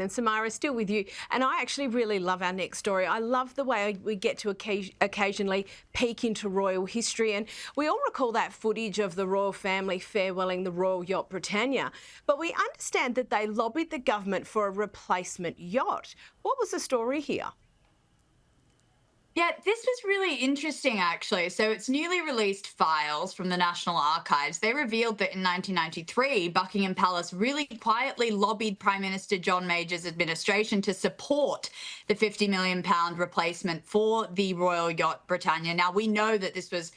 And Samara, still with you. And I actually really love our next story. I love the way we get to occasionally peek into royal history. And we all recall that footage of the royal family farewelling the royal yacht Britannia. But we understand that they lobbied the government for a replacement yacht. What was the story here? Yeah, this was really interesting, actually. So it's newly released files from the National Archives. They revealed that in 1993, Buckingham Palace really quietly lobbied Prime Minister John Major's administration to support the £50 million replacement for the royal yacht Britannia. Now, we know that this was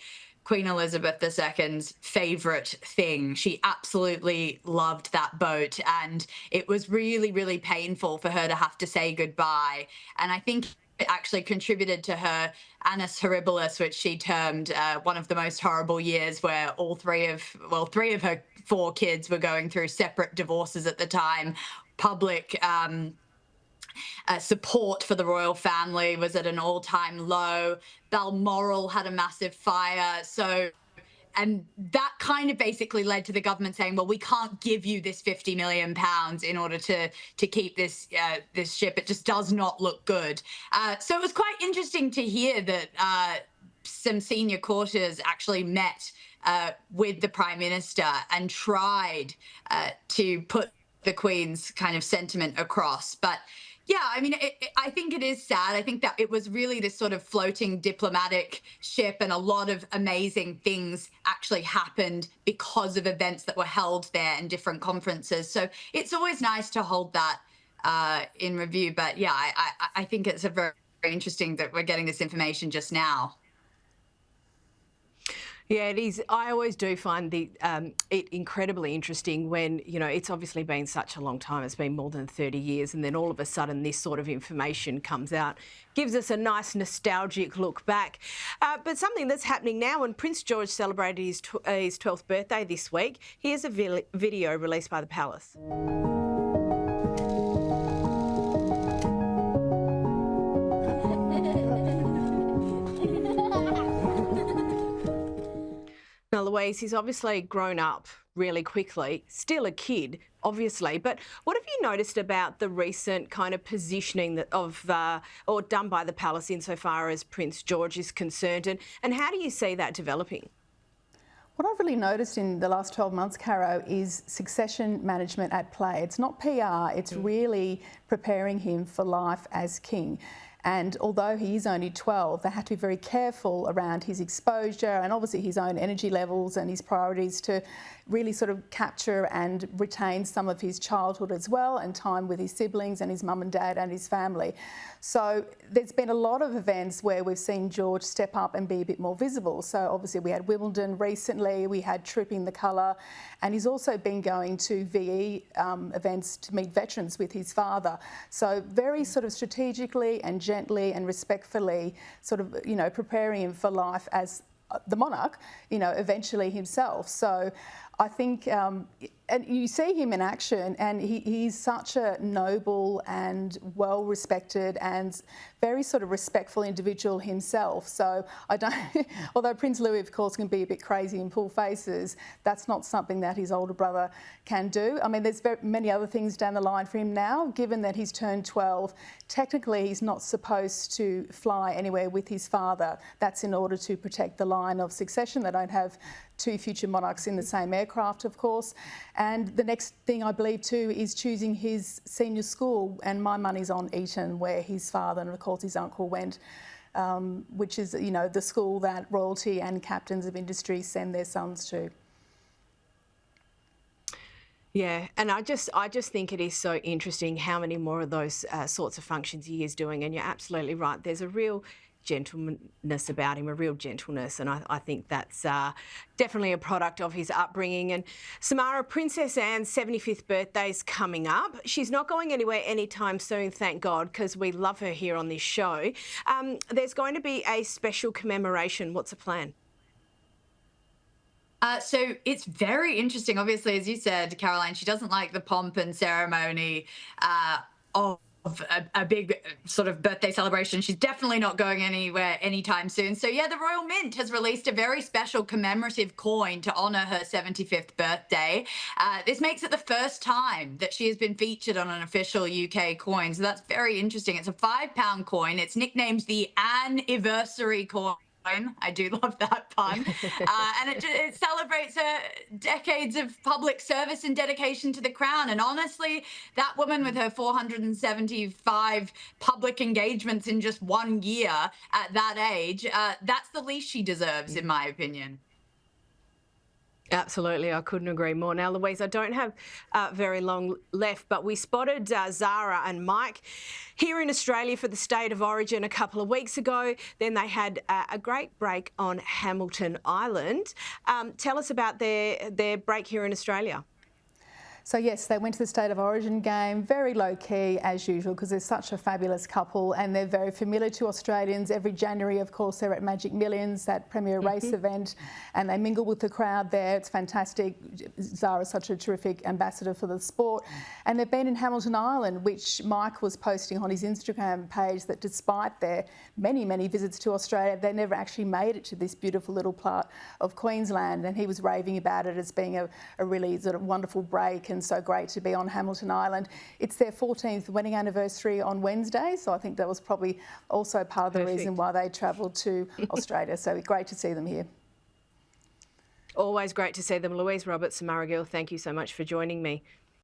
Queen Elizabeth II's favourite thing. She absolutely loved that boat, and it was really, really painful for her to have to say goodbye. And I think it actually contributed to her annus horribilis, which she termed one of the most horrible years, where three of her four kids were going through separate divorces at the time. Public support for the royal family was at an all-time low. Balmoral had a massive fire. And that kind of basically led to the government saying, well, we can't give you this £50 million in order to keep this ship. It just does not look good. So it was quite interesting to hear that some senior courtiers actually met with the Prime Minister and tried to put the Queen's kind of sentiment across. But yeah, I mean, I think it is sad. I think that it was really this sort of floating diplomatic ship, and a lot of amazing things actually happened because of events that were held there and different conferences. So it's always nice to hold that in review. But yeah, I think it's very interesting that we're getting this information just now. Yeah, it is. I always do find it incredibly interesting when, you know, it's obviously been such a long time. It's been more than 30 years, and then all of a sudden this sort of information comes out. Gives us a nice nostalgic look back. But something that's happening now, and Prince George celebrated his 12th birthday this week. Here's a video released by the Palace. Now, Louise, he's obviously grown up really quickly, still a kid, obviously, but what have you noticed about the recent kind of positioning or done by the Palace insofar as Prince George is concerned, and how do you see that developing? What I've really noticed in the last 12 months, Caro, is succession management at play. It's not PR, it's really preparing him for life as king. And although he is only 12, they have to be very careful around his exposure and obviously his own energy levels and his priorities to really sort of capture and retain some of his childhood as well, and time with his siblings and his mum and dad and his family. So there's been a lot of events where we've seen George step up and be a bit more visible. So obviously we had Wimbledon recently, we had Tripping the Colour, and he's also been going to VE events to meet veterans with his father. So very sort of strategically and gently and respectfully sort of, you know, preparing him for life as the monarch, you know, eventually himself. So I think, and you see him in action, and he's such a noble and well-respected and very sort of respectful individual himself. So I don't, although Prince Louis, of course, can be a bit crazy and pull faces, that's not something that his older brother can do. I mean, there's many other things down the line for him now, given that he's turned 12. Technically, he's not supposed to fly anywhere with his father. That's in order to protect the line of succession. They don't have two future monarchs in the same aircraft, of course. And the next thing I believe too is choosing his senior school, and my money's on Eton, where his father and of course his uncle went, which is, you know, the school that royalty and captains of industry send their sons to. Yeah, and I just think it is so interesting how many more of those sorts of functions he is doing, and you're absolutely right. There's a real gentleness about him, a real gentleness, and I think that's definitely a product of his upbringing. And Samara, Princess Anne's 75th birthday is coming up. She's not going anywhere anytime soon, thank God, because we love her here on this show. There's going to be a special commemoration. What's the plan? So it's very interesting. Obviously, as you said, Caroline, she doesn't like the pomp and ceremony of a big sort of birthday celebration. She's definitely not going anywhere anytime soon. So yeah, the Royal Mint has released a very special commemorative coin to honour her 75th birthday. This makes it the first time that she has been featured on an official UK coin. So that's very interesting. It's a £5 coin. It's nicknamed the Anniversary coin. I do love that pun. And it celebrates her decades of public service and dedication to the crown. And honestly, that woman with her 475 public engagements in just 1 year at that age, that's the least she deserves, in my opinion. Absolutely, I couldn't agree more. Now, Louise, I don't have very long left, but we spotted Zara and Mike here in Australia for the State of Origin a couple of weeks ago. Then they had a great break on Hamilton Island. Tell us about their break here in Australia. So yes, they went to the State of Origin game, very low key as usual because they're such a fabulous couple and they're very familiar to Australians. Every January, of course, they're at Magic Millions, that premier race event, and they mingle with the crowd there. It's fantastic. Zara's such a terrific ambassador for the sport. And they've been in Hamilton Island, which Mike was posting on his Instagram page that despite their many, many visits to Australia, they never actually made it to this beautiful little part of Queensland. And he was raving about it as being a really sort of wonderful break and so great to be on Hamilton Island. It's their 14th wedding anniversary on Wednesday, so I think that was probably also part of the reason why they travelled to Australia. So great to see them here. Always great to see them. Louise Roberts and Mara Gill, thank you so much for joining me.